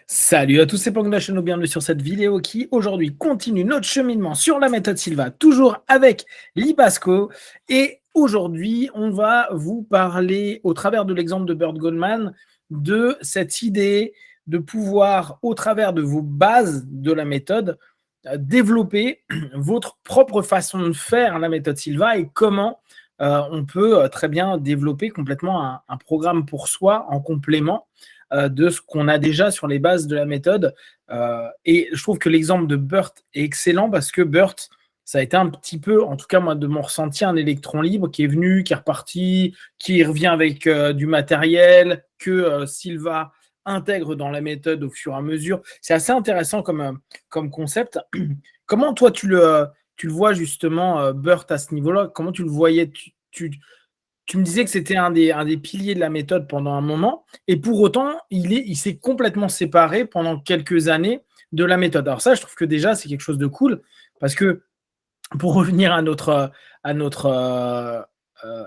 Salut à tous, c'est Pangdashano, bienvenue sur cette vidéo qui aujourd'hui continue notre cheminement sur la méthode Silva, toujours avec Libasco. Et aujourd'hui, on va vous parler, au travers de l'exemple de Burt Goldman, de cette idée de pouvoir, au travers de vos bases de la méthode, développer votre propre façon de faire la méthode Silva et comment on peut très bien développer complètement un programme pour soi en complément de ce qu'on a déjà sur les bases de la méthode. Et je trouve que l'exemple de Burt est excellent parce que Burt, ça a été un petit peu, en tout cas moi de mon ressenti, un électron libre qui est venu, qui est reparti, qui revient avec du matériel que Silva intègre dans la méthode au fur et à mesure. C'est assez intéressant comme concept. Comment toi tu le vois justement, Burt, à ce niveau-là? Comment tu le voyais? Tu me disais que c'était un des piliers de la méthode pendant un moment, et pour autant, il s'est complètement séparé pendant quelques années de la méthode. Alors ça, je trouve que déjà, c'est quelque chose de cool, parce que pour revenir à notre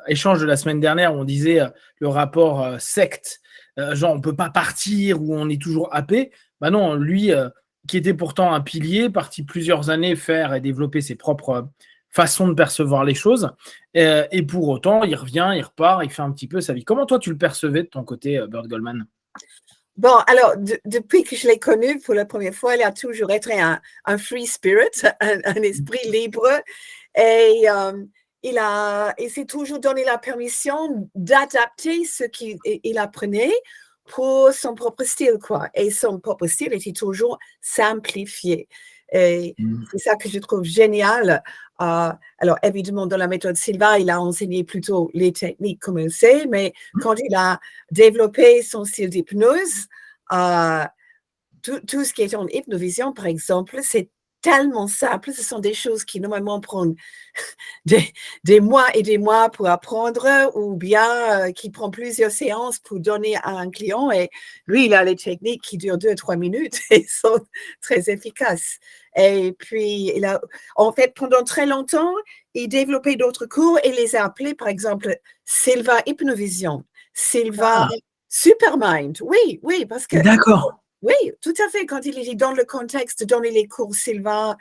échange de la semaine dernière, où on disait le rapport secte, genre on ne peut pas partir, ou on est toujours happé. Bah non, lui, qui était pourtant un pilier, parti plusieurs années faire et développer ses propres façons de percevoir les choses, et pour autant, il revient, il repart, il fait un petit peu sa vie. Comment toi, tu le percevais de ton côté, Burt Goldman? Bon, alors, depuis que je l'ai connu pour la première fois, il a toujours été un free spirit, un esprit libre. Et il s'est toujours donné la permission d'adapter ce qu'il apprenait pour son propre style, quoi. Et son propre style était toujours simplifié. Et c'est ça que je trouve génial. Alors, évidemment, dans la méthode Silva, il a enseigné plutôt les techniques comme on sait, mais quand il a développé son style d'hypnose, tout ce qui est en hypnovision, par exemple, c'est tellement simple. Ce sont des choses qui normalement prennent des mois et des mois pour apprendre, ou bien qui prend plusieurs séances pour donner à un client. Et lui, il a les techniques qui durent 2-3 minutes et sont très efficaces. Et puis, en fait, pendant très longtemps, il développait d'autres cours et les a appelés, par exemple, Silva Hypnovision, Silva Supermind. Oui, parce que... D'accord. Oui, tout à fait. Quand il est dans le contexte de donner les cours Silva,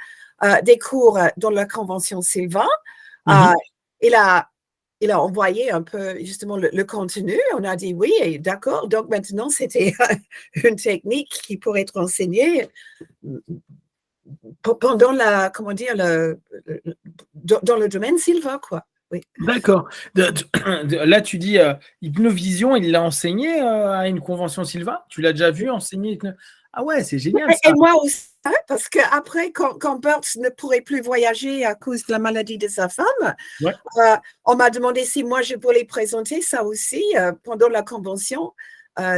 des cours dans la convention Silva, il a envoyé un peu justement le contenu. On a dit oui, d'accord. Donc maintenant, c'était une technique qui pourrait être enseignée pendant dans le domaine Silva, quoi. Oui. D'accord. Là, tu dis Hypnovision, il l'a enseigné à une convention Silva? Tu l'as déjà vu enseigner? Ah ouais, c'est génial ça. Et moi aussi, parce qu'après, quand Burt ne pourrait plus voyager à cause de la maladie de sa femme, Ouais. on m'a demandé si moi je voulais présenter ça aussi pendant la convention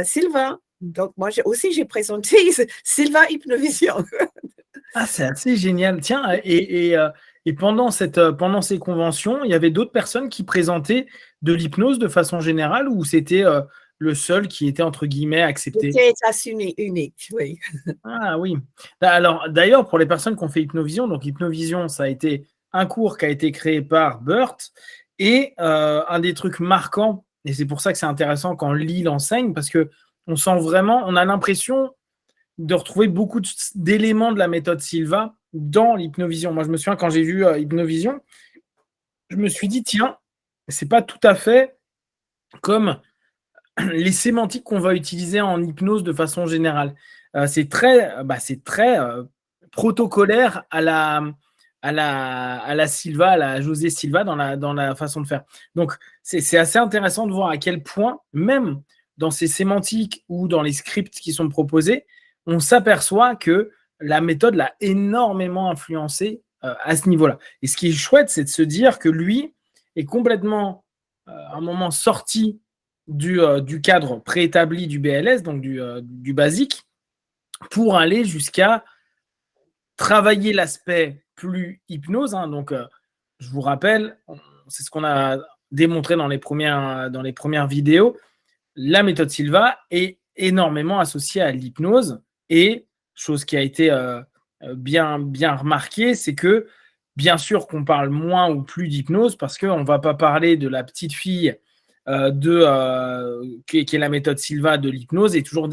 Silva. Donc moi j'ai présenté Silva Hypnovision. Ah, c'est assez génial. Tiens, et pendant ces conventions, il y avait d'autres personnes qui présentaient de l'hypnose de façon générale, ou c'était le seul qui était entre guillemets accepté? C'était unique, oui. Ah oui. Alors d'ailleurs, pour les personnes qui ont fait Hypnovision, donc Hypnovision, ça a été un cours qui a été créé par Burt, et un des trucs marquants, et c'est pour ça que c'est intéressant quand Lee l'enseigne, parce que on sent vraiment, on a l'impression de retrouver beaucoup d'éléments de la méthode Silva dans l'hypnovision. Moi, je me souviens quand j'ai vu Hypnovision, je me suis dit, tiens, c'est pas tout à fait comme les sémantiques qu'on va utiliser en hypnose de façon générale. C'est très protocolaire à la Silva, à la José Silva dans la façon de faire. Donc, c'est assez intéressant de voir à quel point, même dans ces sémantiques ou dans les scripts qui sont proposés, on s'aperçoit que la méthode l'a énormément influencé à ce niveau-là. Et ce qui est chouette, c'est de se dire que lui est complètement, à un moment, sorti du cadre préétabli du BLS, donc du basique, pour aller jusqu'à travailler l'aspect plus hypnose. Donc, je vous rappelle, c'est ce qu'on a démontré dans les premières vidéos. La méthode Silva est énormément associée à l'hypnose, et chose qui a été bien remarquée, c'est que bien sûr qu'on parle moins ou plus d'hypnose, parce qu'on ne va pas parler de la petite fille qui est la méthode Silva de l'hypnose et toujours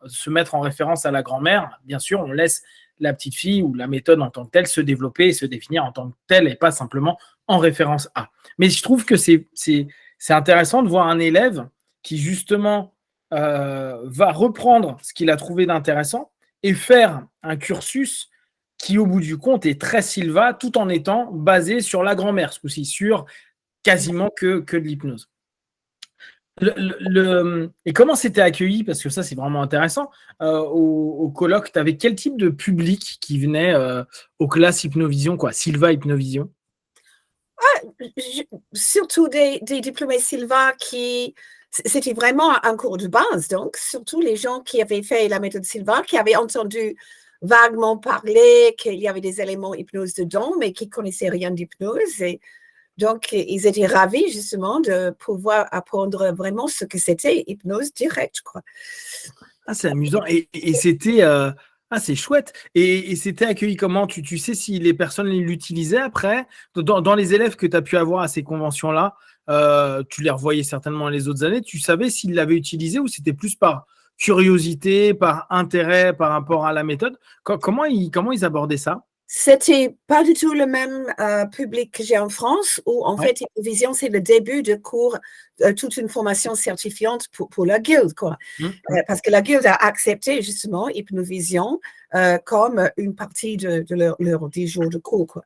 se mettre en référence à la grand-mère. Bien sûr, on laisse la petite fille ou la méthode en tant que telle se développer et se définir en tant que telle et pas simplement en référence à. Mais je trouve que c'est intéressant de voir un élève qui justement va reprendre ce qu'il a trouvé d'intéressant et faire un cursus qui, au bout du compte, est très Silva, tout en étant basé sur la grand-mère, ce coup-ci, sur quasiment que de l'hypnose. Et comment c'était accueilli, parce que ça, c'est vraiment intéressant, au colloque, tu avais quel type de public qui venait aux classes Hypnovision, quoi, Silva Hypnovision? Surtout des diplômés Silva qui... C'était vraiment un cours de base, donc surtout les gens qui avaient fait la méthode Silva, qui avaient entendu vaguement parler qu'il y avait des éléments hypnose dedans, mais qui ne connaissaient rien d'hypnose. Et donc, ils étaient ravis justement de pouvoir apprendre vraiment ce que c'était hypnose directe, quoi. Ah, c'est amusant. Et c'était... c'est chouette. Et c'était accueilli comment? Tu sais si les personnes l'utilisaient après? Dans les élèves que tu as pu avoir à ces conventions-là, tu les revoyais certainement les autres années. Tu savais s'ils l'avaient utilisé ou c'était plus par curiosité, par intérêt par rapport à la méthode? Comment ils abordaient ça? C'était pas du tout le même public que j'ai en France, où en fait, Hypnovision, c'est le début de cours, toute une formation certifiante pour la guilde, quoi. Parce que la guilde a accepté justement Hypnovision comme une partie de leur 10 jours de cours, quoi.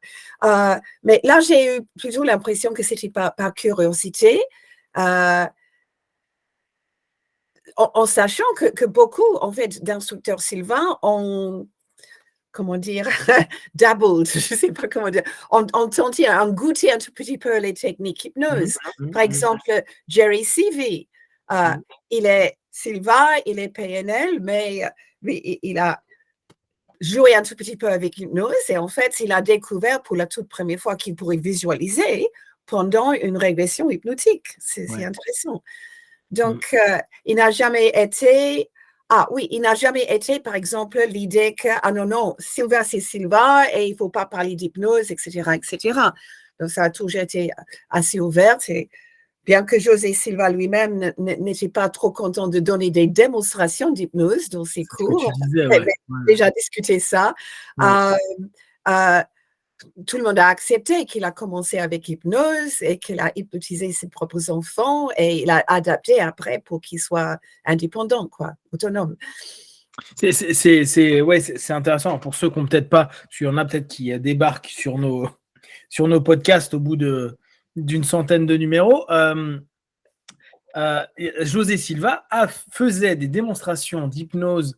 Mais là, j'ai eu plutôt l'impression que c'était par curiosité, en sachant que beaucoup, en fait, d'instructeurs Silva ont, comment dire, dabbled, je ne sais pas comment dire, ont tenté, ont goûté un tout petit peu les techniques hypnose. Par exemple, Jerry Seavey, il est Silva, il est PNL, mais il a joué un tout petit peu avec l'hypnose et en fait, il a découvert pour la toute première fois qu'il pourrait visualiser pendant une régression hypnotique. C'est intéressant. Donc, il n'a jamais été... il n'a jamais été, par exemple, l'idée que, non, Silva, c'est Silva et il ne faut pas parler d'hypnose, etc., etc. Donc, ça a toujours été assez ouvert. Et bien que José Silva lui-même n'était pas trop content de donner des démonstrations d'hypnose dans ses cours, on a déjà discuté ça. Tout le monde a accepté qu'il a commencé avec hypnose et qu'il a hypnotisé ses propres enfants et il a adapté après pour qu'il soit indépendant, quoi, autonome. C'est intéressant pour ceux qui n'ont peut-être pas, parce qu'il y en a peut-être qui débarquent sur nos podcasts au bout d'une centaine de numéros. José Silva faisait des démonstrations d'hypnose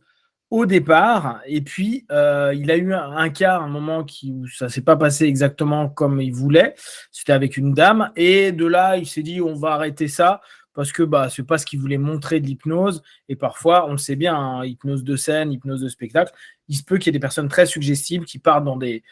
au départ, et puis il a eu un cas, un moment où ça ne s'est pas passé exactement comme il voulait. C'était avec une dame, et de là, il s'est dit on va arrêter ça parce que ce n'est pas ce qu'il voulait montrer de l'hypnose. Et parfois, on le sait bien, hein, hypnose de scène, hypnose de spectacle, il se peut qu'il y ait des personnes très suggestibles qui partent dans des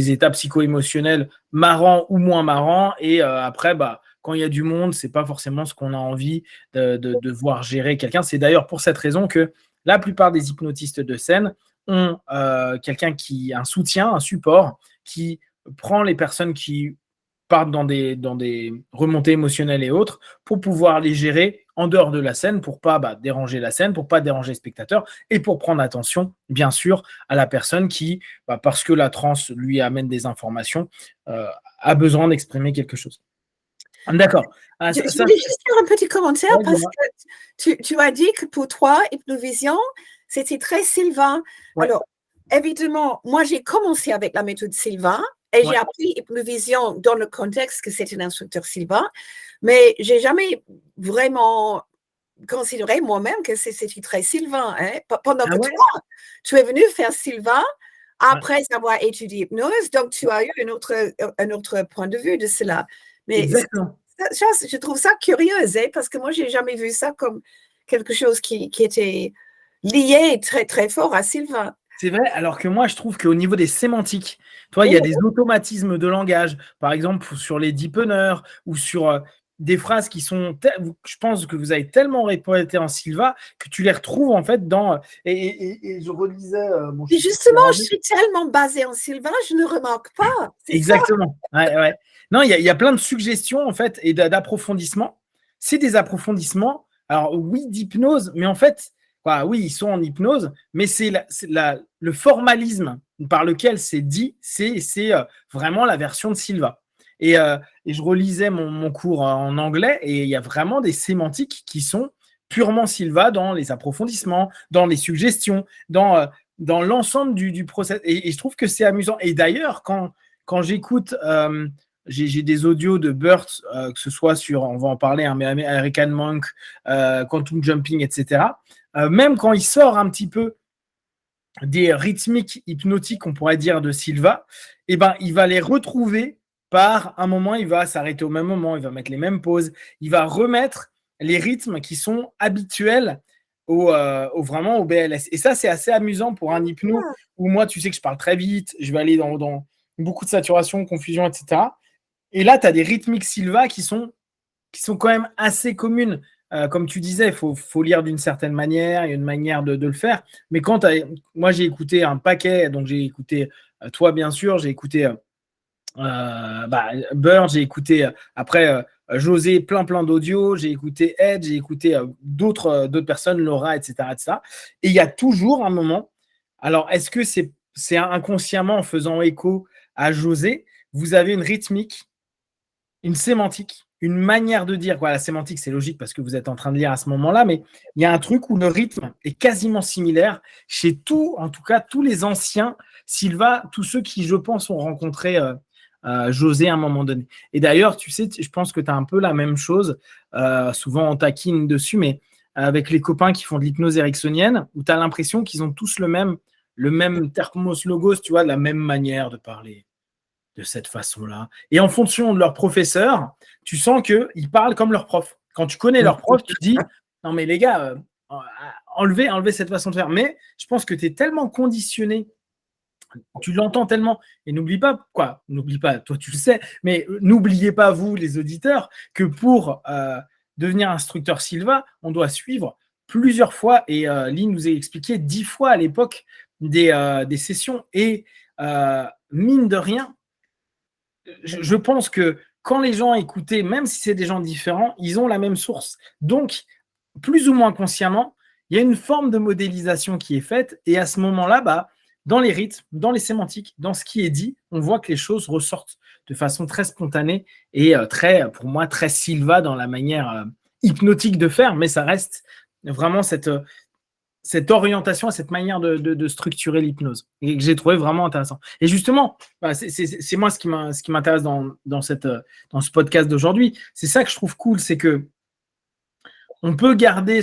états psycho-émotionnels marrants ou moins marrants, et après, quand il y a du monde, ce n'est pas forcément ce qu'on a envie de voir gérer quelqu'un. C'est d'ailleurs pour cette raison que la plupart des hypnotistes de scène ont quelqu'un un soutien, un support, qui prend les personnes qui partent dans des remontées émotionnelles et autres pour pouvoir les gérer en dehors de la scène, pour pas déranger la scène, pour pas déranger le spectateur et pour prendre attention, bien sûr, à la personne qui, parce que la transe lui amène des informations, a besoin d'exprimer quelque chose. D'accord. Je voulais juste faire un petit commentaire parce que tu as dit que pour toi, Hypnovision, c'était très Silva. Alors, évidemment, moi, j'ai commencé avec la méthode Silva et j'ai appris Hypnovision dans le contexte que c'était un instructeur Silva, mais je n'ai jamais vraiment considéré moi-même que c'était très Silva. Hein? Pendant que toi, tu es venu faire Silva après avoir étudié hypnose, donc tu as eu un autre point de vue de cela. Mais exactement. Je trouve ça curieux, hein, parce que moi, je n'ai jamais vu ça comme quelque chose qui était lié très, très fort à Silva. C'est vrai, alors que moi, je trouve qu'au niveau des sémantiques, il y a des automatismes de langage, par exemple sur les deepeners ou sur des phrases qui sont, je pense que vous avez tellement répété en Silva que tu les retrouves en fait dans… Et je relisais… justement, je suis tellement basée en Silva, je ne remarque pas. Exactement. Ouais. Non, il y a plein de suggestions, en fait, et d'approfondissements. C'est des approfondissements, alors oui, d'hypnose, mais en fait, oui, ils sont en hypnose, mais le formalisme par lequel c'est dit, c'est vraiment la version de Silva. Et je relisais mon cours en anglais, et il y a vraiment des sémantiques qui sont purement Silva dans les approfondissements, dans les suggestions, dans l'ensemble du process. Et je trouve que c'est amusant. Et d'ailleurs, quand j'écoute, j'ai des audios de Burt, que ce soit sur, on va en parler, hein, mais American Monk, Quantum Jumping, etc. Même quand il sort un petit peu des rythmiques hypnotiques, on pourrait dire, de Silva, eh ben, il va les retrouver par un moment, il va s'arrêter au même moment, il va mettre les mêmes pauses, il va remettre les rythmes qui sont habituels vraiment au BLS. Et ça, c'est assez amusant pour un hypno où moi, tu sais que je parle très vite, je vais aller dans beaucoup de saturation, confusion, etc. Et là, tu as des rythmiques Silva qui sont quand même assez communes. Comme tu disais, il faut lire d'une certaine manière, il y a une manière de le faire. Mais moi, j'ai écouté un paquet, donc j'ai écouté toi, bien sûr, j'ai écouté Bird, j'ai écouté après José, plein d'audio, j'ai écouté Ed, j'ai écouté d'autres personnes, Laura, etc., etc. Et il y a toujours un moment. Alors, est-ce que c'est inconsciemment en faisant écho à José, vous avez une rythmique, une sémantique, une manière de dire. La sémantique, c'est logique parce que vous êtes en train de lire à ce moment-là, mais il y a un truc où le rythme est quasiment similaire chez en tout cas, tous les anciens Silva, tous ceux qui, je pense, ont rencontré José à un moment donné. Et d'ailleurs, tu sais, je pense que tu as un peu la même chose. Souvent, on taquine dessus, mais avec les copains qui font de l'hypnose ericksonienne, où tu as l'impression qu'ils ont tous le même thermos logos, tu vois, la même manière de parler de cette façon-là. Et en fonction de leur professeur, tu sens qu'ils parlent comme leur prof. Quand tu connais leur prof, tu te dis, non mais les gars, enlevez cette façon de faire. Mais je pense que tu es tellement conditionné, tu l'entends tellement, et n'oublie pas, toi tu le sais, mais n'oubliez pas, vous les auditeurs, que pour devenir instructeur Silva, on doit suivre plusieurs fois, et Lynn nous a expliqué 10 fois à l'époque des sessions, et mine de rien, je pense que quand les gens écoutaient, même si c'est des gens différents, ils ont la même source. Donc, plus ou moins consciemment, il y a une forme de modélisation qui est faite. Et à ce moment-là, dans les rythmes, dans les sémantiques, dans ce qui est dit, on voit que les choses ressortent de façon très spontanée et pour moi, très Silva dans la manière hypnotique de faire. Mais ça reste vraiment cette orientation, cette manière de structurer l'hypnose, et que j'ai trouvé vraiment intéressant. Et justement, c'est moi ce qui m'intéresse dans ce podcast d'aujourd'hui. C'est ça que je trouve cool, c'est que on peut garder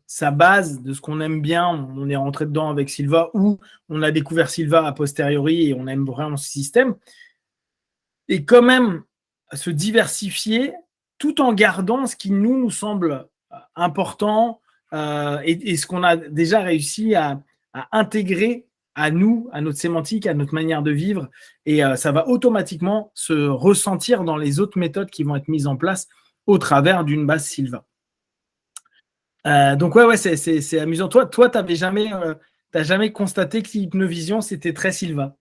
sa base de ce qu'on aime bien. On est rentré dedans avec Silva, ou on a découvert Silva a posteriori et on aime vraiment ce système. Et quand même se diversifier tout en gardant ce qui nous semble important, et ce qu'on a déjà réussi à intégrer à nous, à notre sémantique, à notre manière de vivre. Et ça va automatiquement se ressentir dans les autres méthodes qui vont être mises en place au travers d'une base Silva. Donc ouais, c'est amusant. Toi, t'as jamais constaté que l'hypnovision, c'était très Silva?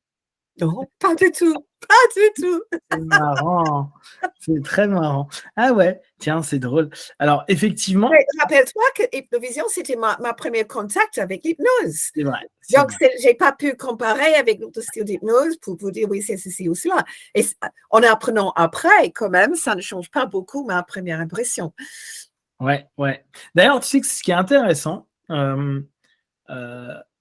Non, pas du tout. Pas du tout. C'est marrant. C'est très marrant. Ah ouais, tiens, c'est drôle. Alors, effectivement. Rappelle-toi que l'hypnovision, c'était ma premier contact avec l'hypnose. C'est vrai. Donc, je n'ai pas pu comparer avec d'autres styles d'hypnose pour vous dire oui, c'est ceci ou cela. Et en apprenant après, quand même, ça ne change pas beaucoup ma première impression. Ouais. D'ailleurs, tu sais que ce qui est intéressant,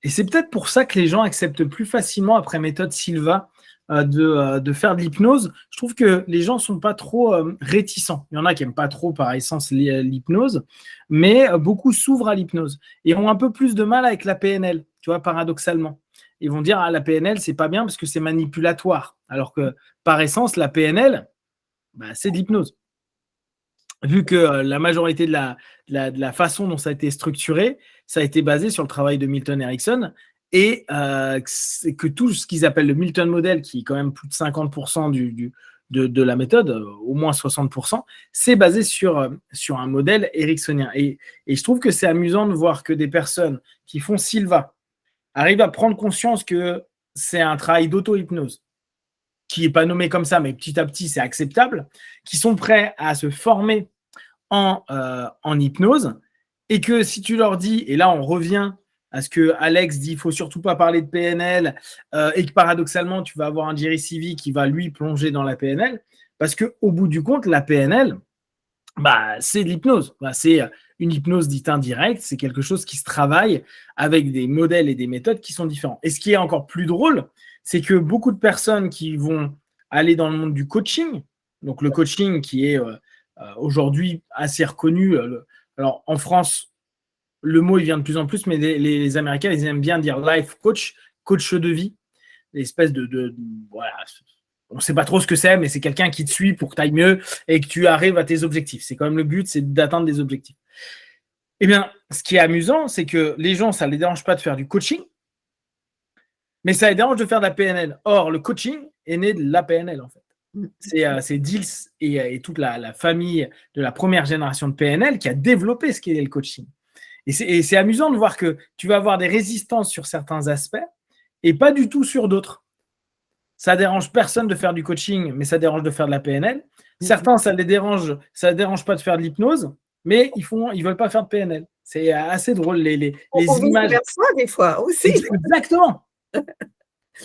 et c'est peut-être pour ça que les gens acceptent plus facilement, après méthode Silva, de faire de l'hypnose. Je trouve que les gens sont pas trop réticents. Il y en a qui n'aiment pas trop par essence l'hypnose, mais beaucoup s'ouvrent à l'hypnose et ont un peu plus de mal avec la PNL, tu vois, paradoxalement. Ils vont dire, la PNL, c'est pas bien parce que c'est manipulatoire. Alors que par essence, la PNL, c'est de l'hypnose. Vu que la majorité de la façon dont ça a été structuré, ça a été basé sur le travail de Milton Erickson, et que tout ce qu'ils appellent le Milton Model, qui est quand même plus de 50% de la méthode, au moins 60%, c'est basé sur un modèle ericksonien. Et je trouve que c'est amusant de voir que des personnes qui font Silva arrivent à prendre conscience que c'est un travail d'auto-hypnose, qui n'est pas nommé comme ça, mais petit à petit, c'est acceptable, qui sont prêts à se former en hypnose, et que si tu leur dis, et là on revient à ce que Alex dit, il ne faut surtout pas parler de PNL, et que paradoxalement, tu vas avoir un Jerry Civi qui va lui plonger dans la PNL, parce qu'au bout du compte, la PNL, c'est de l'hypnose. C'est une hypnose dite indirecte, c'est quelque chose qui se travaille avec des modèles et des méthodes qui sont différents. Et ce qui est encore plus drôle, c'est que beaucoup de personnes qui vont aller dans le monde du coaching, donc le coaching qui est aujourd'hui assez reconnu, alors en France, le mot il vient de plus en plus, mais les Américains, ils aiment bien dire life coach, coach de vie, l'espèce voilà, on ne sait pas trop ce que c'est, mais c'est quelqu'un qui te suit pour que tu ailles mieux et que tu arrives à tes objectifs. C'est quand même le but, c'est d'atteindre des objectifs. Eh bien, ce qui est amusant, c'est que les gens, ça ne les dérange pas de faire du coaching, mais ça les dérange de faire de la PNL. Or, le coaching est né de la PNL, en fait. C'est Diels et toute la famille de la première génération de PNL qui a développé ce qu'est le coaching. Et c'est amusant de voir que tu vas avoir des résistances sur certains aspects et pas du tout sur d'autres. Ça dérange personne de faire du coaching, mais ça dérange de faire de la PNL. Certains, ça les dérange pas de faire de l'hypnose, mais ils veulent pas faire de PNL. C'est assez drôle, les images. Des fois aussi. Exactement.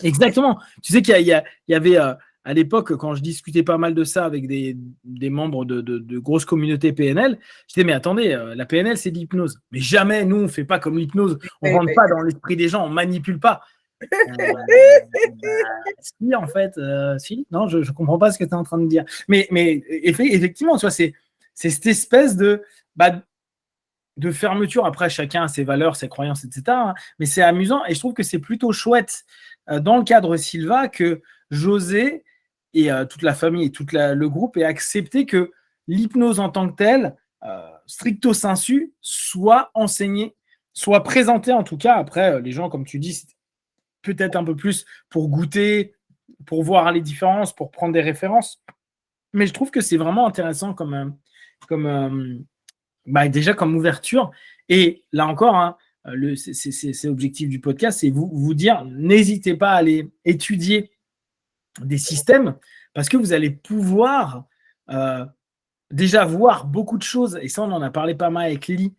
Exactement. Tu sais qu'il y avait à l'époque, quand je discutais pas mal de ça avec des membres de grosses communautés PNL, je disais, mais attendez, la PNL, c'est de l'hypnose. Mais jamais, nous, on ne fait pas comme l'hypnose. On ne rentre pas dans l'esprit des gens, on ne manipule pas. Si, en fait, si. Non, je ne comprends pas ce que tu es en train de dire. Mais effectivement, tu vois, c'est cette espèce de fermeture. Après, chacun a ses valeurs, ses croyances, etc. Mais c'est amusant et je trouve que c'est plutôt chouette dans le cadre Sylva que José et toute la famille et tout le groupe aient accepté que l'hypnose en tant que telle, stricto sensu, soit enseignée, soit présentée en tout cas. Après, les gens, comme tu dis, c'est peut-être un peu plus pour goûter, pour voir les différences, pour prendre des références. Mais je trouve que c'est vraiment intéressant déjà comme ouverture. Et là encore, c'est l'objectif du podcast, c'est vous dire, n'hésitez pas à aller étudier des systèmes parce que vous allez pouvoir déjà voir beaucoup de choses, et ça on en a parlé pas mal avec Lily,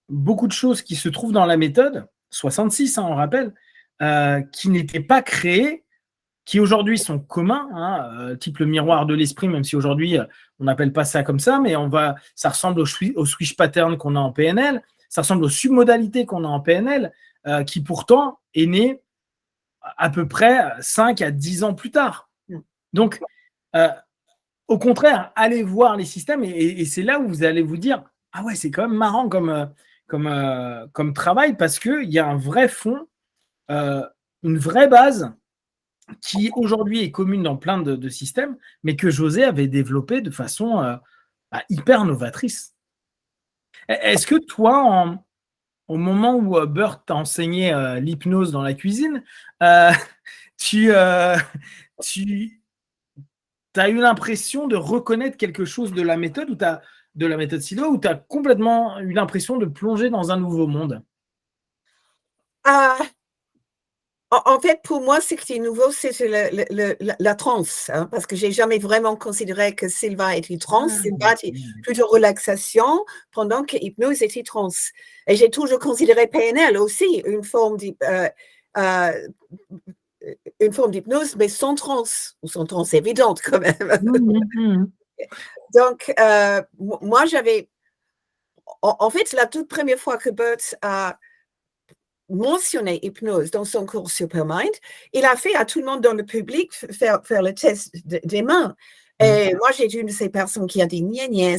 beaucoup de choses qui se trouvent dans la méthode 66, on rappelle, qui n'étaient pas créées, qui aujourd'hui sont communs, type le miroir de l'esprit, même si aujourd'hui on n'appelle pas ça comme ça, mais ça ressemble au switch pattern qu'on a en PNL, ça ressemble aux submodalités qu'on a en PNL, qui pourtant est né à peu près 5 à 10 ans plus tard. Donc, au contraire, allez voir les systèmes et c'est là où vous allez vous dire « Ah ouais, c'est quand même marrant comme travail parce qu'il y a un vrai fond, une vraie base qui aujourd'hui est commune dans plein de systèmes, mais que José avait développé de façon hyper novatrice. » Est-ce que toi, au moment où Bert t'a enseigné l'hypnose dans la cuisine, tu as eu l'impression de reconnaître quelque chose de la méthode de la méthode Sylva, ou tu as complètement eu l'impression de plonger dans un nouveau monde? En fait, pour moi, ce qui est nouveau, c'est la transe, parce que je n'ai jamais vraiment considéré que Sylva était transe. Sylva était plutôt relaxation, pendant que hypnose était transe. Et j'ai toujours considéré PNL aussi une forme d'hypnose, mais sans transe, ou sans transe évidente quand même. Donc, moi, j'avais… En fait, la toute première fois que Bert a mentionné hypnose dans son cours Supermind, il a fait à tout le monde dans le public faire le test des mains. Et moi, j'ai été une de ces personnes qui a dit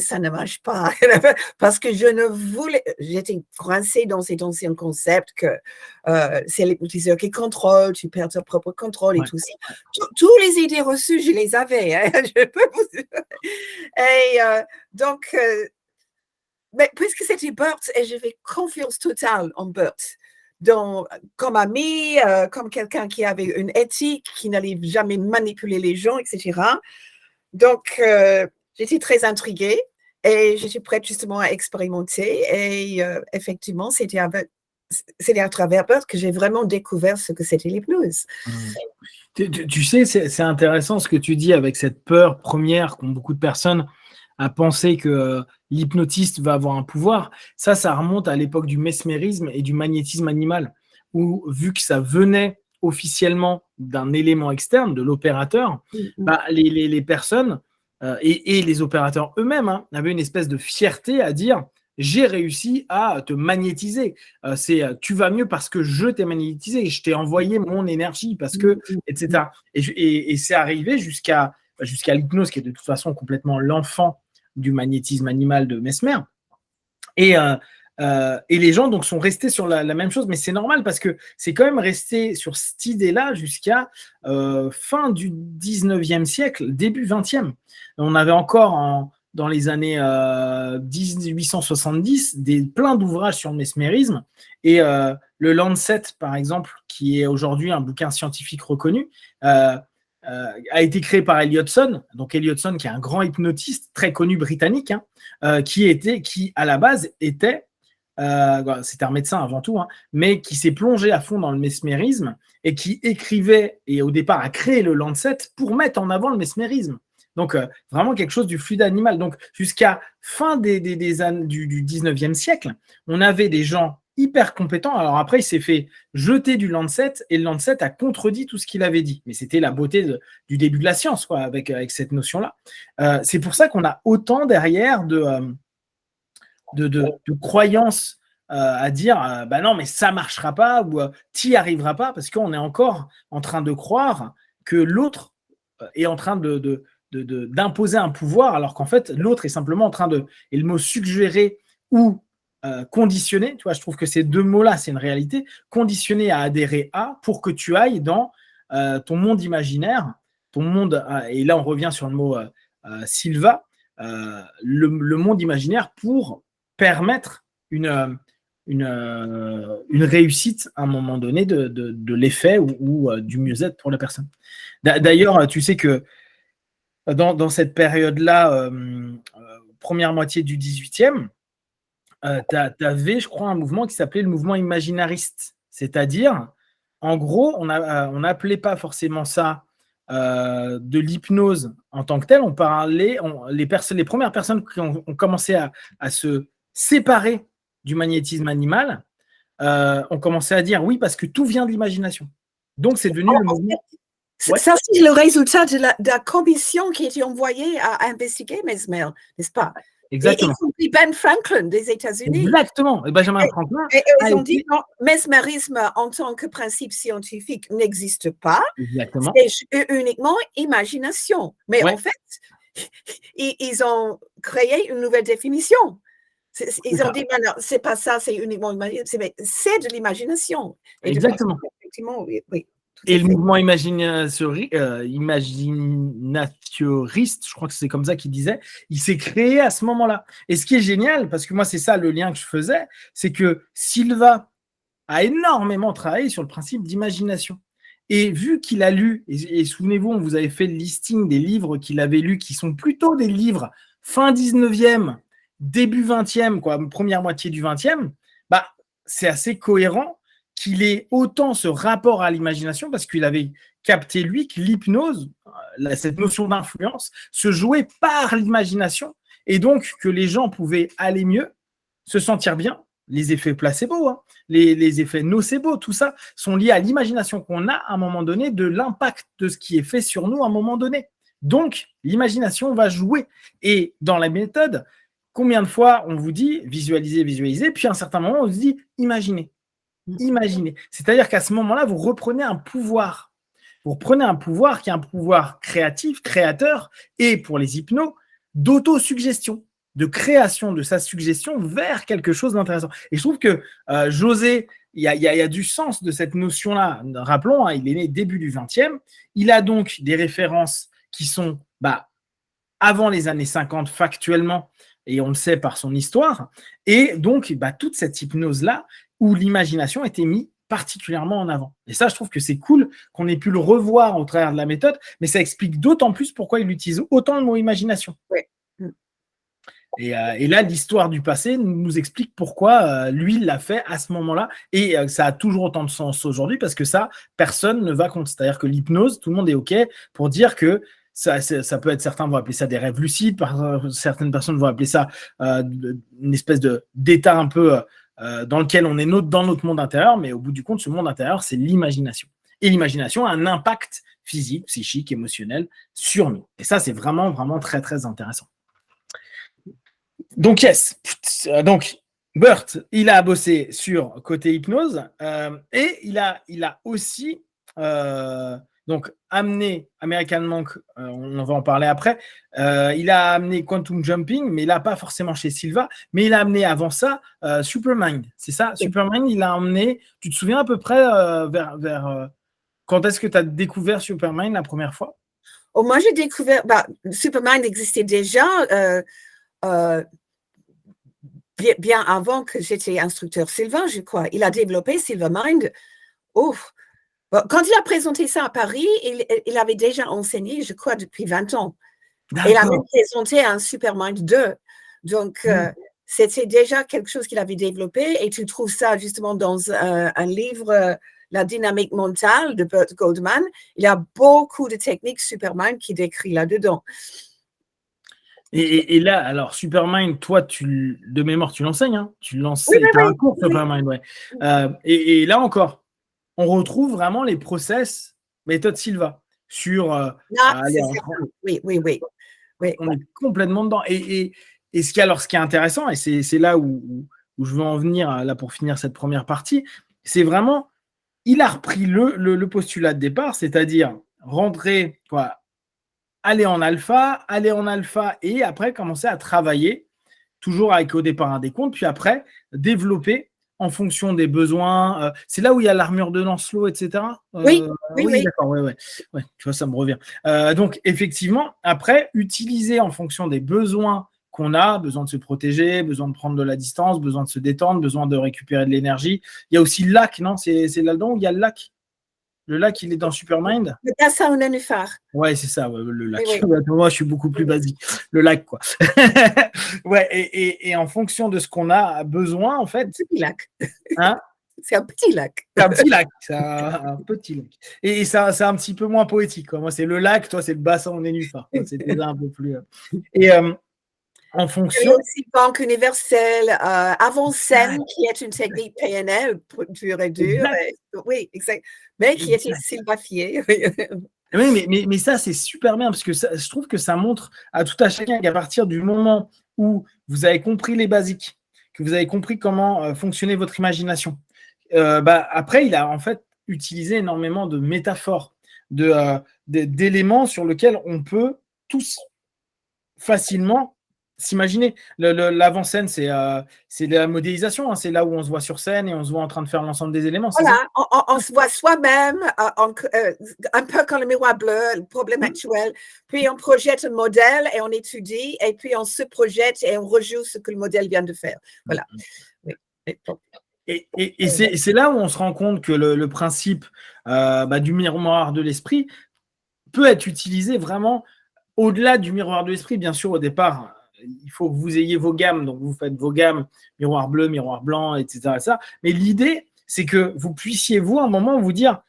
« ça ne marche pas » parce que j'étais coincée dans cet ancien concept que c'est l'hypnotiseur qui contrôle, tu perds ton propre contrôle et tout ça. Tous les idées reçues, je les avais. Et donc, mais puisque c'était Bert, et j'avais confiance totale en Bert, comme ami, comme quelqu'un qui avait une éthique, qui n'allait jamais manipuler les gens, etc. Donc, j'étais très intriguée et j'étais prête justement à expérimenter. Et effectivement, c'était avec c'est à travers peur que j'ai vraiment découvert ce que c'était l'hypnose. Tu sais, c'est intéressant ce que tu dis avec cette peur première qu'ont beaucoup de personnes à penser que l'hypnotiste va avoir un pouvoir. Ça remonte à l'époque du mesmérisme et du magnétisme animal, où vu que ça venait officiellement d'un élément externe, de l'opérateur, les personnes et les opérateurs eux-mêmes avaient une espèce de fierté à dire j'ai réussi à te magnétiser. Tu vas mieux parce que je t'ai magnétisé, je t'ai envoyé mon énergie, parce que, etc. Et c'est arrivé jusqu'à l'hypnose, qui est de toute façon complètement l'enfant du magnétisme animal de Mesmer. Et les gens donc sont restés sur la même chose, mais c'est normal parce que c'est quand même resté sur cette idée-là jusqu'à fin du 19e siècle, début 20e. On avait encore dans les années 1870 plein d'ouvrages sur le mesmérisme, et le Lancet, par exemple, qui est aujourd'hui un bouquin scientifique reconnu, a été créé par Elliotson, donc Elliotson qui est un grand hypnotiste très connu britannique, qui à la base était c'était un médecin avant tout, mais qui s'est plongé à fond dans le mesmérisme et qui écrivait, et au départ a créé le Lancet pour mettre en avant le mesmérisme. Donc, vraiment quelque chose du fluide animal. Donc, jusqu'à fin des années du 19e siècle, on avait des gens hyper compétents. Alors après, il s'est fait jeter du Lancet, et le Lancet a contredit tout ce qu'il avait dit. Mais c'était la beauté du début de la science, quoi, avec cette notion-là. C'est pour ça qu'on a autant derrière de croyances à dire bah non, mais ça marchera pas, ou t'y arriveras pas, parce qu'on est encore en train de croire que l'autre est en train d'imposer un pouvoir, alors qu'en fait, l'autre est simplement en train et le mot suggérer ou conditionner, tu vois, je trouve que ces deux mots-là, c'est une réalité, conditionner à adhérer à, pour que tu ailles dans ton monde imaginaire, ton monde, et là on revient sur le mot Silva, le monde imaginaire, pour permettre une réussite à un moment donné de l'effet ou du mieux-être pour la personne. D'ailleurs, tu sais que dans cette période-là, première moitié du 18e, tu avais, je crois, un mouvement qui s'appelait le mouvement imaginariste. C'est-à-dire, en gros, on n'appelait pas forcément ça de l'hypnose en tant que telle. On parlait, les premières personnes qui ont commencé à se séparer du magnétisme animal ont commencé à dire oui, parce que tout vient de l'imagination. Donc, c'est devenu le mouvement. Ouais. Ça, c'est le résultat de la commission qui a été envoyée à investiguer Mesmer, n'est-ce pas? Exactement. Y compris Ben Franklin des États-Unis. Exactement. Et Benjamin Franklin. Et ils ont dit non, mesmérisme en tant que principe scientifique n'existe pas. Exactement. C'est uniquement imagination. Mais en fait, ils ont créé une nouvelle définition. Ils ont dit, non, c'est pas ça, c'est uniquement imagination. C'est de l'imagination. Exactement. Effectivement, oui. Et le mouvement imaginaturiste, je crois que c'est comme ça qu'il disait, il s'est créé à ce moment-là. Et ce qui est génial, parce que moi, c'est ça le lien que je faisais, c'est que Silva a énormément travaillé sur le principe d'imagination. Et vu qu'il a lu, et souvenez-vous, on vous avait fait le listing des livres qu'il avait lus, qui sont plutôt des livres fin 19e, début 20e, quoi, première moitié du 20e, bah, c'est assez cohérent qu'il ait autant ce rapport à l'imagination, parce qu'il avait capté, lui, que l'hypnose, cette notion d'influence, se jouait par l'imagination, et donc que les gens pouvaient aller mieux, se sentir bien. Les effets placebo, les effets nocebo, tout ça sont liés à l'imagination qu'on a à un moment donné, de l'impact de ce qui est fait sur nous à un moment donné. Donc, l'imagination va jouer. Et dans la méthode, combien de fois on vous dit visualiser, puis à un certain moment, on vous dit imaginez. C'est-à-dire qu'à ce moment-là, vous reprenez un pouvoir. Vous reprenez un pouvoir qui est un pouvoir créatif, créateur, et pour les hypnos, d'autosuggestion, de création de sa suggestion vers quelque chose d'intéressant. Et je trouve que José, il y a du sens de cette notion-là. Rappelons, il est né début du 20e. Il a donc des références qui sont avant les années 50 factuellement, et on le sait par son histoire. Et donc, toute cette hypnose-là, où l'imagination était mise particulièrement en avant. Et ça, je trouve que c'est cool qu'on ait pu le revoir au travers de la méthode, mais ça explique d'autant plus pourquoi il utilise autant le mot imagination. Ouais. Et là, l'histoire du passé nous explique pourquoi lui, il l'a fait à ce moment-là. Et ça a toujours autant de sens aujourd'hui parce que ça, personne ne va contre. C'est-à-dire que l'hypnose, tout le monde est OK pour dire que ça peut être, certains vont appeler ça des rêves lucides, certaines personnes vont appeler ça une espèce d'état un peu dans lequel on est dans notre monde intérieur, mais au bout du compte, ce monde intérieur, c'est l'imagination. Et l'imagination a un impact physique, psychique, émotionnel sur nous. Et ça, c'est vraiment, vraiment très, très intéressant. Donc, yes. Donc, Burt, il a bossé sur côté hypnose et il a aussi donc amené American Monk, on va en parler après, il a amené Quantum Jumping, mais là, pas forcément chez Silva, mais il a amené avant ça Supermind, c'est ça? Oui. Supermind, il a amené, tu te souviens à peu près vers quand est-ce que tu as découvert Supermind la première fois? Oh, moi, j'ai découvert, Supermind existait déjà bien avant que j'étais instructeur Silva, je crois. Il a développé Silvermind. Quand il a présenté ça à Paris, il avait déjà enseigné, je crois, depuis 20 ans. Et il a même présenté un Supermind 2. Donc, c'était déjà quelque chose qu'il avait développé. Et tu trouves ça justement dans un livre, La dynamique mentale de Burt Goldman. Il y a beaucoup de techniques Supermind qui décrit là-dedans. Et là, alors, Supermind, toi, de mémoire, tu l'enseignes, hein? Tu l'enseignes, tu as un cours Supermind, ouais. Et là encore, on retrouve vraiment les process méthode Silva sur… oui. On est complètement dedans. Et ce qui est intéressant, et c'est là où je veux en venir, là, pour finir cette première partie, c'est vraiment, il a repris le postulat de départ, c'est-à-dire rentrer, aller en alpha et après commencer à travailler, toujours avec au départ un décompte, puis après développer en fonction des besoins. C'est là où il y a l'armure de Lancelot, etc. Oui. D'accord, ouais, tu vois, ça me revient. Donc, effectivement, après, utiliser en fonction des besoins qu'on a, besoin de se protéger, besoin de prendre de la distance, besoin de se détendre, besoin de récupérer de l'énergie. Il y a aussi le lac, non? C'est là-dedans où il y a le lac? Le lac, il est dans Supermind? Le bassin au nénuphar. Ouais, c'est ça, le lac. Oui. Moi, je suis beaucoup plus basique. Le lac, quoi. Ouais, et en fonction de ce qu'on a besoin, en fait… C'est un petit lac. Hein? C'est un petit lac. C'est un petit lac. C'est un petit lac. Et ça, c'est un petit peu moins poétique, quoi. Moi, c'est le lac, toi, c'est le bassin au nénuphar. C'est déjà un peu plus… Et en fonction… Il y a aussi Banque universelle, avant-scène, qui est une technique PNL, pure et dure. Oui, exact. Mais qui était sylvafiée. Oui, mais ça, c'est super bien parce que je trouve que ça montre à tout à chacun qu'à partir du moment où vous avez compris les basiques, que vous avez compris comment fonctionnait votre imagination, après, il a en fait utilisé énormément de métaphores, d'éléments sur lesquels on peut tous facilement s'imaginer. L'avant-scène, c'est la modélisation, hein, c'est là où on se voit sur scène et on se voit en train de faire l'ensemble des éléments. Voilà, on se voit soi-même, un peu comme le miroir bleu, le problème actuel, puis on projette un modèle et on étudie, et puis on se projette et on rejoue ce que le modèle vient de faire. Voilà. Oui. Et c'est là où on se rend compte que le principe du miroir de l'esprit peut être utilisé vraiment au-delà du miroir de l'esprit. Bien sûr, au départ, il faut que vous ayez vos gammes, donc vous faites vos gammes, miroir bleu, miroir blanc, etc. Mais l'idée, c'est que vous puissiez, vous, à un moment, vous dire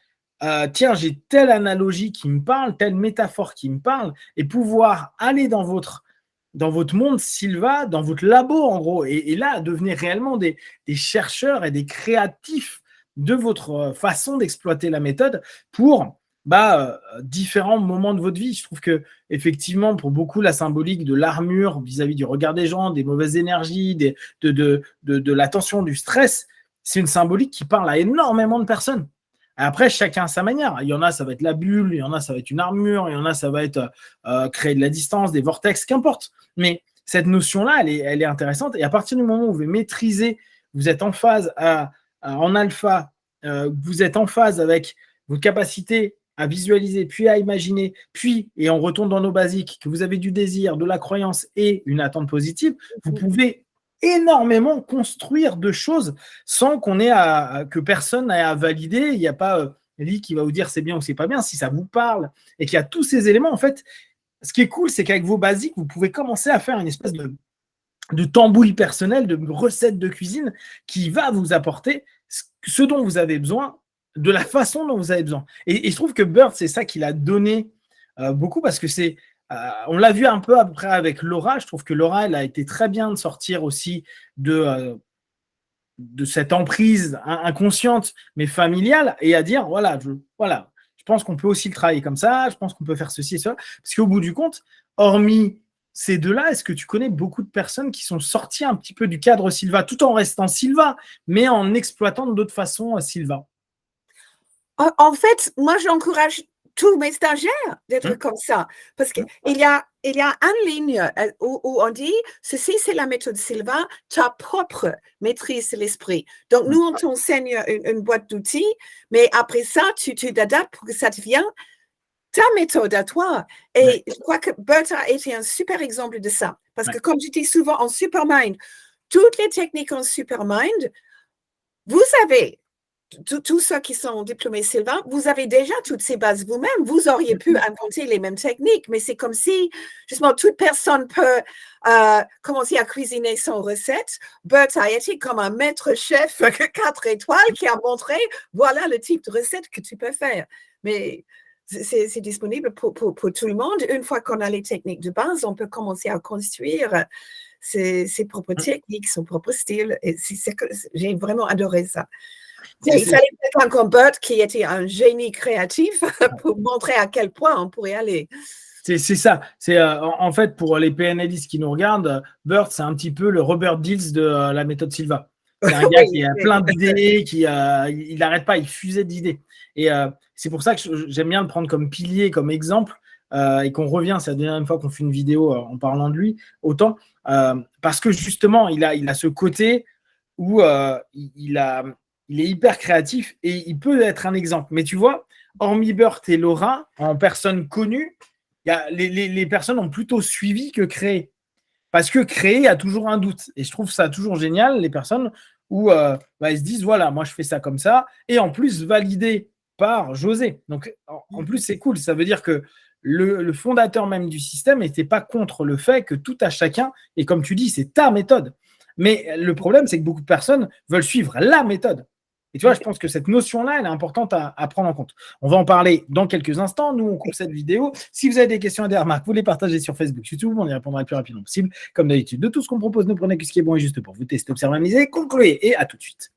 tiens, j'ai telle analogie qui me parle, telle métaphore qui me parle, et pouvoir aller dans votre monde Silva, dans votre labo, en gros, et là, devenir réellement des chercheurs et des créatifs de votre façon d'exploiter la méthode pour différents moments de votre vie. Je trouve que effectivement, pour beaucoup, la symbolique de l'armure vis-à-vis du regard des gens, des mauvaises énergies, de la tension, du stress, c'est une symbolique qui parle à énormément de personnes. Après, chacun à sa manière. Il y en a, ça va être la bulle, il y en a, ça va être une armure, il y en a, ça va être créer de la distance, des vortex, qu'importe. Mais cette notion-là, elle est intéressante. Et à partir du moment où vous maîtrisez, vous êtes en phase en alpha, vous êtes en phase avec vos capacités à visualiser, puis à imaginer, puis, et on retourne dans nos basiques, que vous avez du désir, de la croyance et une attente positive, vous pouvez énormément construire de choses sans qu'on ait que personne n'ait à valider. Il n'y a pas Lee qui va vous dire c'est bien ou c'est pas bien. Si ça vous parle et qu'il y a tous ces éléments, en fait, ce qui est cool, c'est qu'avec vos basiques, vous pouvez commencer à faire une espèce de tambouille personnelle, de recettes de cuisine qui va vous apporter ce dont vous avez besoin, de la façon dont vous avez besoin. Et je trouve que Bird, c'est ça qu'il a donné beaucoup parce que on l'a vu un peu après avec Laura. Je trouve que Laura, elle a été très bien de sortir aussi de cette emprise inconsciente mais familiale et à dire voilà, je pense qu'on peut aussi le travailler comme ça, je pense qu'on peut faire ceci et cela. Parce qu'au bout du compte, hormis ces deux-là, est-ce que tu connais beaucoup de personnes qui sont sorties un petit peu du cadre Silva, tout en restant Silva, mais en exploitant d'autres façons Silva? En fait, moi, j'encourage tous mes stagiaires d'être comme ça. Parce qu'il y a une ligne où on dit, ceci, c'est la méthode Silva, ta propre maîtrise de l'esprit. Donc, nous, on t'enseigne une boîte d'outils, mais après ça, tu t'adaptes pour que ça devienne ta méthode à toi. Et je crois que Bert a été un super exemple de ça. Parce que, comme je dis souvent en Supermind, toutes les techniques en Supermind, vous avez tous ceux qui sont diplômés Silva, vous avez déjà toutes ces bases vous-même. Vous auriez pu inventer les mêmes techniques, mais c'est comme si, justement, toute personne peut commencer à cuisiner son recette. Bert a été comme un maître chef 4 étoiles qui a montré, voilà le type de recette que tu peux faire. Mais c'est disponible pour tout le monde. Une fois qu'on a les techniques de base, on peut commencer à construire ses propres techniques, son propre style. Et j'ai vraiment adoré ça. Il fallait quelqu'un comme Bert qui était un génie créatif pour montrer à quel point on pourrait aller. C'est ça. C'est en fait, pour les PNListes qui nous regardent, Bert, c'est un petit peu le Robert Dills de la méthode Silva. C'est un gars qui a plein d'idées, il n'arrête pas, il fusait d'idées. Et c'est pour ça que j'aime bien le prendre comme pilier, comme exemple, et qu'on revient, c'est la dernière fois qu'on fait une vidéo en parlant de lui, autant, parce que justement, il a ce côté où il est hyper créatif et il peut être un exemple. Mais tu vois, hormis Bert et Laura, en personnes connues, les personnes ont plutôt suivi que créé. Parce que créer a toujours un doute. Et je trouve ça toujours génial, les personnes où ils se disent, voilà, moi je fais ça comme ça. Et en plus, validé par José. Donc, en plus, c'est cool. Ça veut dire que le fondateur même du système n'était pas contre le fait que tout à chacun, et comme tu dis, c'est ta méthode. Mais le problème, c'est que beaucoup de personnes veulent suivre la méthode. Et tu vois, je pense que cette notion-là, elle est importante à prendre en compte. On va en parler dans quelques instants. Nous, on coupe cette vidéo. Si vous avez des questions et des remarques, vous les partagez sur Facebook, YouTube. On y répondra le plus rapidement possible. Comme d'habitude, de tout ce qu'on propose, ne prenez que ce qui est bon et juste pour vous tester, observer, analyser, concluez. Et à tout de suite.